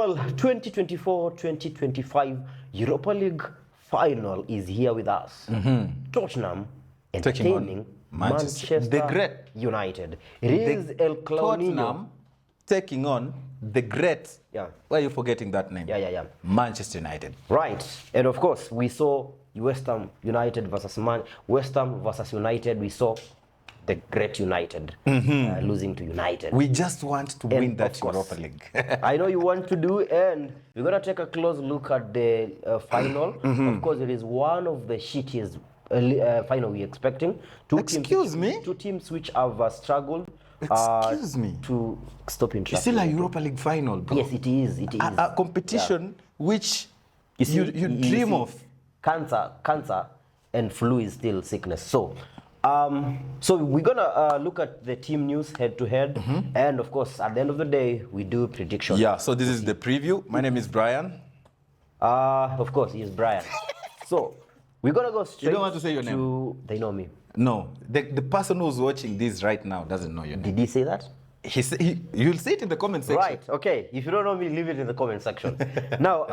Well, 2024-2025 Europa League final is here with us. Tottenham entertaining Manchester the great United. It is El Claudinho. Tottenham taking on the great. Yeah. Why are you forgetting that name? Yeah. Manchester United. Right. And of course, we saw West Ham United versus West Ham versus United. We saw the great United losing to United. We just want to win that of course, Europa League. I know you want to do, and we're going to take a close look at the final. Of course, it is one of the shittiest final we're expecting. Two teams which have struggled to stop in traffic. It's still a Europa League final, bro. Yes, it is. It is. A competition which you dream of. Cancer and flu is still sickness. So we're gonna look at the team news head to head, and of course, at the end of the day, we do predictions. Yeah. So this is the preview. My name is Brian. Of course, he's Brian. So we're gonna go straight. You don't want to say your name? They know me. No, the person who's watching this right now doesn't know your name. Did he say that? You'll see it in the comment section. Right, okay. If you don't know me, leave it in the comment section. Now,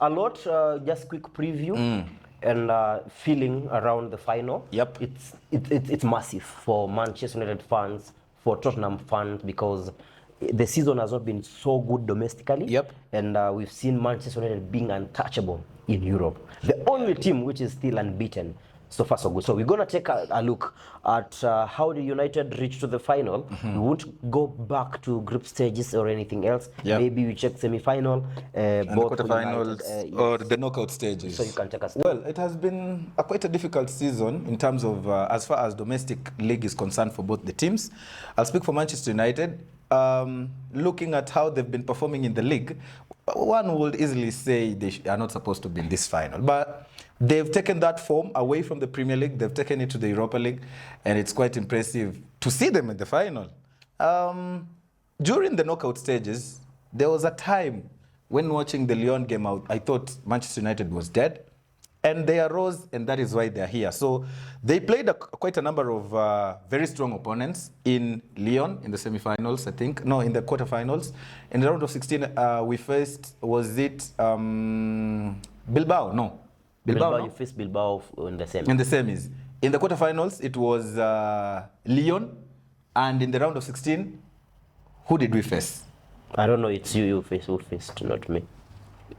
a lot, just quick preview and feeling around the final. Yep. It's massive for Manchester United fans, for Tottenham fans, because the season has not been so good domestically. Yep. And we've seen Manchester United being untouchable in Europe. The only team which is still unbeaten. So far, so good. So we're going to take a look at how the United reached to the final. We won't go back to group stages or anything else. Yep. Maybe we check semi-final, and both the quarterfinals or the knockout stages. So you can take us. Well, it has been quite a difficult season in terms of as far as domestic league is concerned for both the teams. I'll speak for Manchester United. Looking at how they've been performing in the league, one would easily say they are not supposed to be in this final. But they've taken that form away from the Premier League. They've taken it to the Europa League, and it's quite impressive to see them in the final. During the knockout stages, there was a time when watching the Lyon game out, I thought Manchester United was dead, and they arose, and that is why they're here. So they played quite a number of very strong opponents in Lyon in the semi-finals, I think. No, in the quarterfinals. In the round of 16, we faced, was it Bilbao? No. Bilbao, you faced Bilbao in the semis. In the semis. In the quarterfinals, it was Lyon. And in the round of 16, who did we face? I don't know. It's you faced, not me.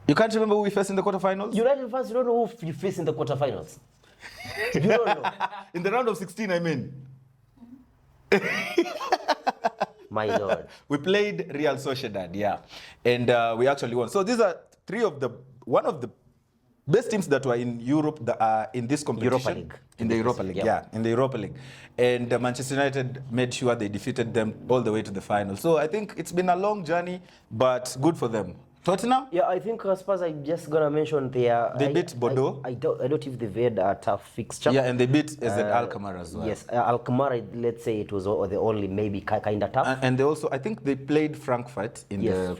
You can't remember who we faced in the quarterfinals? United fans, you don't know who you faced in the quarterfinals. You don't know. In the round of 16, I mean. My Lord. We played Real Sociedad, yeah. And we actually won. So these are one of the best teams that were in Europe that are in this competition. Europa League. In the Europa League, yeah, in the Europa League. And Manchester United made sure they defeated them all the way to the final. So I think it's been a long journey, but good for them. Tottenham? Yeah, I think as far as I'm just going to mention they beat Bordeaux. I don't know if they've had a tough fixture. Yeah, and they beat Alkmaar as well. Yes, Alkmaar, let's say it was the only maybe kind of tough. And they also, I think they played Frankfurt in the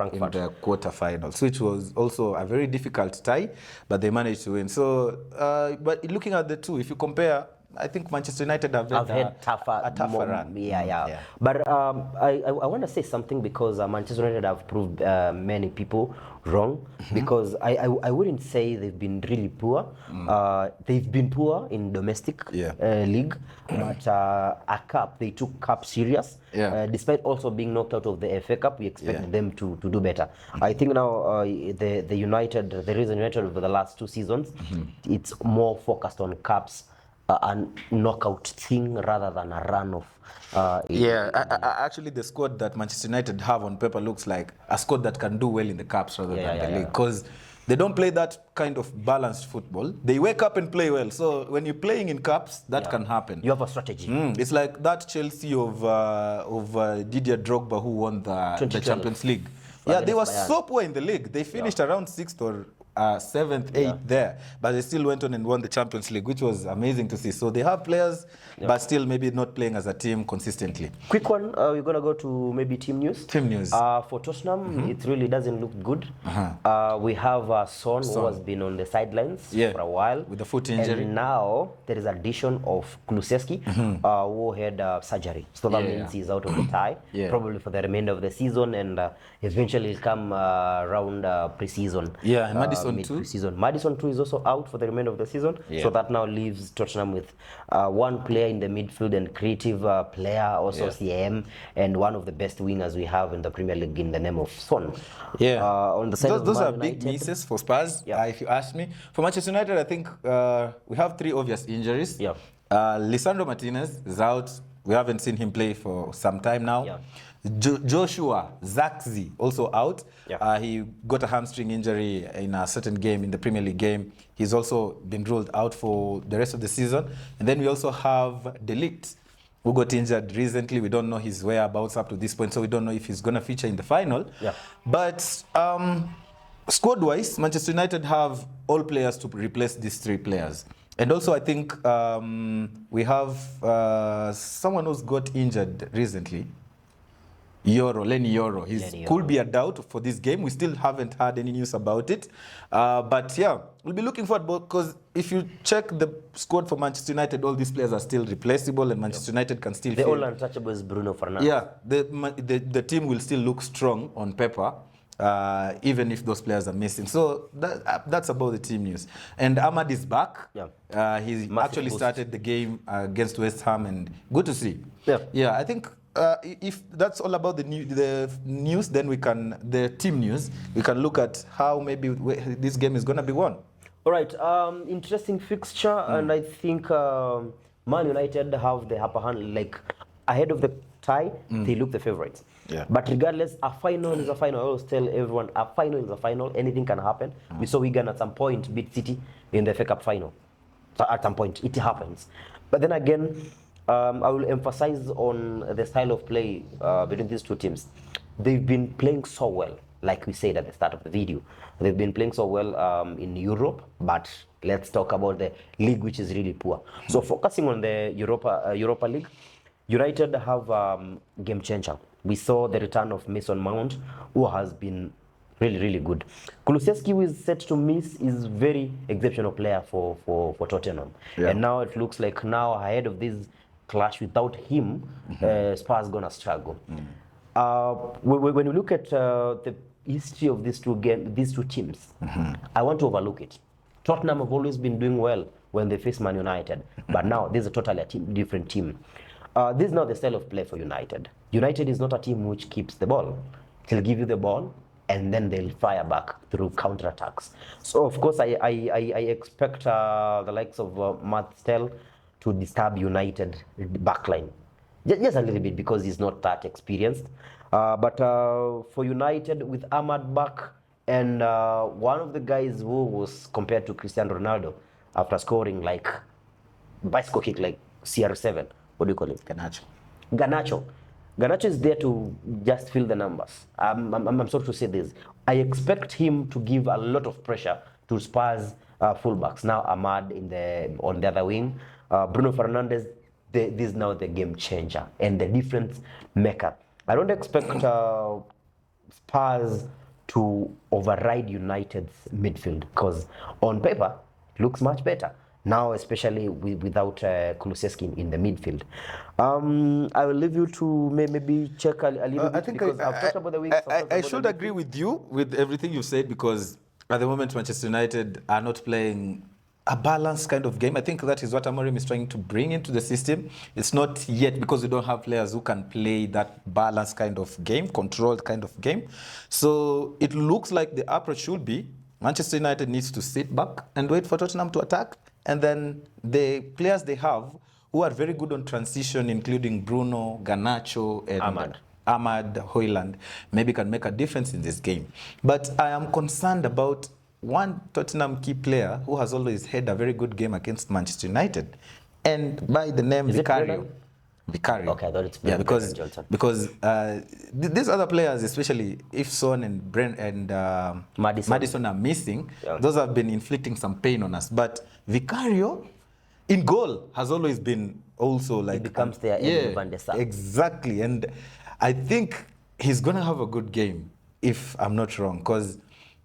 quarterfinals, which was also a very difficult tie, but they managed to win. So, but looking at the two, if you compare, I think Manchester United have had a tougher run. Yeah. But I want to say something because Manchester United have proved many people wrong, because I wouldn't say they've been really poor. They've been poor in domestic league, but a cup, they took cup serious. Despite also being knocked out of the FA Cup, we expected them to do better. I think now the reason United over the last 2 seasons, it's more focused on cups. A knockout thing rather than a run of. Actually, the squad that Manchester United have on paper looks like a squad that can do well in the cups rather than the league, because they don't play that kind of balanced football. They wake up and play well. So when you're playing in cups, that can happen. You have a strategy. It's like that Chelsea of Didier Drogba who won the Champions League. Yeah, they were so poor in the league. They finished around 6th or 7th, 8th there, but they still went on and won the Champions League, which was amazing to see. So they have players, but still maybe not playing as a team consistently. Quick one, we're going to go to maybe team news. Team news. For Tottenham, it really doesn't look good. We have Son, who has been on the sidelines for a while. With a foot injury. And now there is addition of Kulusevski, who had surgery. So that means he's out of the tie, probably for the remainder of the season, and eventually he'll come around pre-season. Yeah, and Maddison too. Maddison too is also out for the remainder of the season. So that now leaves Tottenham with one player in the midfield and creative player, also CM, and one of the best wingers we have in the Premier League in the name of Son. On the side of those Man are big United, misses for Spurs, if you ask me. For Manchester United, I think we have 3 obvious injuries. Lisandro Martinez is out. We haven't seen him play for some time now. Joshua Zirkzee also out. He got a hamstring injury in a certain game, in the Premier League game. He's also been ruled out for the rest of the season. And then we also have De Ligt, who got injured recently. We don't know his whereabouts up to this point, so we don't know if he's going to feature in the final. But squad-wise, Manchester United have all players to replace these 3 players. And also, I think we have someone who's got injured recently. Lenny Yoro. He could be a doubt for this game. We still haven't heard any news about it. But yeah, we'll be looking forward, because if you check the squad for Manchester United, all these players are still replaceable, and Manchester United can still... The all untouchable is Bruno Fernandes. Yeah, the team will still look strong on paper, even if those players are missing. So that's about the team news. And Ahmad is back. He actually started the game against West Ham, and good to see. Yeah, I think if that's all about the news, then the team news, we can look at how maybe this game is going to be won. All right, interesting fixture, and I think Man United have the upper hand, like ahead of the tie, they look the favorites. But regardless, a final is a final. I always tell everyone, a final is a final. Anything can happen. We saw Wigan at some point beat City in the FA Cup final. So at some point, it happens. But then again, I will emphasize on the style of play between these 2 teams. They've been playing so well, like we said at the start of the video. They've been playing so well in Europe, but let's talk about the league, which is really poor. So focusing on the Europa League, United have game changer. We saw the return of Mason Mount, who has been really, really good. Kulusevski, who is set to miss, is very exceptional player for Tottenham. And now it looks like now ahead of this clash, without him, Spurs gonna struggle. When you look at the history of these two teams, I want to overlook it. Tottenham have always been doing well when they face Man United, but now this is a totally different team. This is not the style of play for United. United is not a team which keeps the ball. They'll give you the ball, and then they'll fire back through counterattacks. So of course, I expect the likes of Marcel to disturb United backline, just a little bit, because he's not that experienced. But for United, with Ahmad back, and one of the guys who was compared to Cristiano Ronaldo after scoring like bicycle kick like CR7, what do you call it? Garnacho is there to just fill the numbers. I'm sorry to say this. I expect him to give a lot of pressure to Spurs fullbacks. Now Ahmad on the other wing. Bruno Fernandes, this is now the game changer and the difference maker. I don't expect Spurs to override United's midfield, because on paper it looks much better. Now, especially without Kulusevski in the midfield. I will leave you to maybe check a little bit. I think because I've talked about the wings. I should agree with you with everything you said, because at the moment Manchester United are not playing a balanced kind of game. I think that is what Amorim is trying to bring into the system. It's not yet, because we don't have players who can play that balanced kind of game, controlled kind of game. So it looks like the approach should be Manchester United needs to sit back and wait for Tottenham to attack. And then the players they have who are very good on transition, including Bruno, Garnacho, and Ahmad Højlund, maybe can make a difference in this game. But I am concerned about one Tottenham key player who has always had a very good game against Manchester United, and by the name Vicario. Vicario. Okay, I thought it's Yeah, Brennan Johnson. because these other players, especially if Son and Madison are missing, those have been inflicting some pain on us. But Vicario, in goal, has always been also like... He becomes their Edwin van der Sar. Exactly. And I think he's going to have a good game, if I'm not wrong, because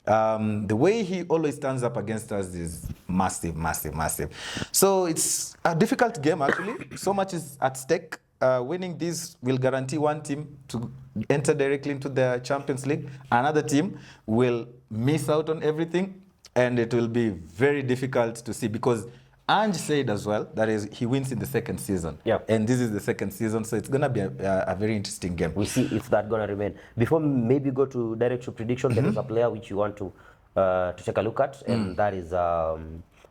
the way he always stands up against us is massive, massive, massive. So it's a difficult game, actually. So much is at stake. Winning this will guarantee one team to enter directly into the Champions League. Another team will miss out on everything, and it will be very difficult to see, because Ange said as well that he wins in the second season. Yeah. And this is the second season, so it's going to be a very interesting game. We'll see if that's going to remain. Before maybe go to direct to prediction, there is a player which you want to take a look at, and that is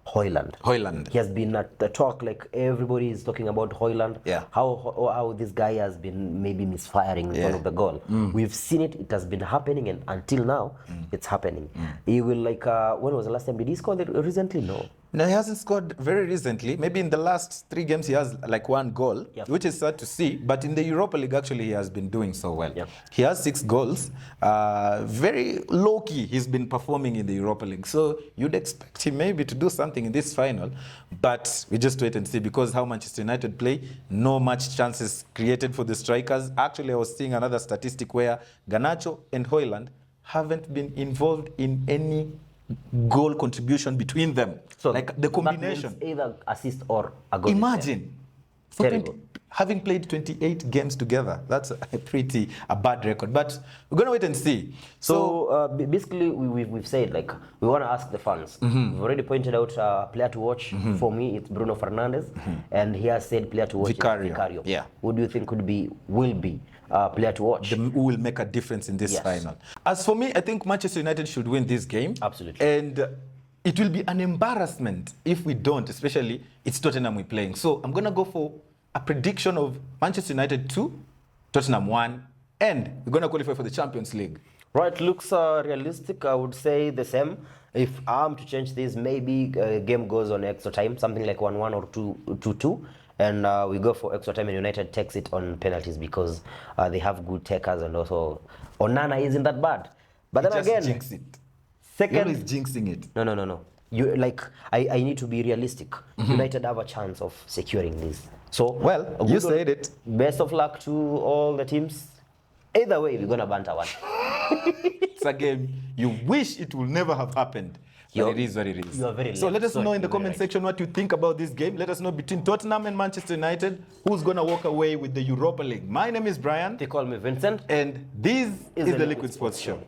Højlund. Højlund. He has been at the talk, like everybody is talking about Højlund. Yeah. How this guy has been maybe misfiring in front of the goal. We've seen it, it has been happening, and until now, it's happening. He will like, when was the last time? Did he score recently? No. No, he hasn't scored very recently. Maybe in the last 3 games he has like 1 goal, which is sad to see. But in the Europa League, actually, he has been doing so well. He has 6 goals. Very low-key, he's been performing in the Europa League. So you'd expect him maybe to do something in this final. But we just wait and see, because how Manchester United play, no much chances created for the strikers. Actually, I was seeing another statistic where Garnacho and Højlund haven't been involved in any goal contribution between them. So like the combination, that means either assist or a goal. Imagine having played 28 games together. That's a bad record, but we're gonna wait and see. So basically we've said, like, we want to ask the fans. We've already pointed out player to watch. For me, it's Bruno Fernandes, and he has said player to watch Vicario. Yeah. Who do you think will be player to watch? Who will make a difference in this final? As for me, I think Manchester United should win this game. Absolutely. And it will be an embarrassment if we don't, especially it's Tottenham we're playing. So I'm going to go for a prediction of Manchester United 2, Tottenham 1, and we're going to qualify for the Champions League. Right, looks realistic. I would say the same. If I'm to change this, maybe game goes on extra time, something like 1-1 or 2-2. And we go for extra time, and United takes it on penalties, because they have good takers, and also Onana isn't that bad. But then again, jinx it. Second, you're always jinxing it. No. You like, I need to be realistic. United have a chance of securing this. So well, you said it. Best of luck to all the teams. Either way, we're gonna banter one. It's a game you wish it will never have happened. But it is what it is. You're very so let us know in the comment section what you think about this game. Let us know between Tottenham and Manchester United, who's going to walk away with the Europa League. My name is Brian. They call me Vincent. And this is the Liquid Sports Show.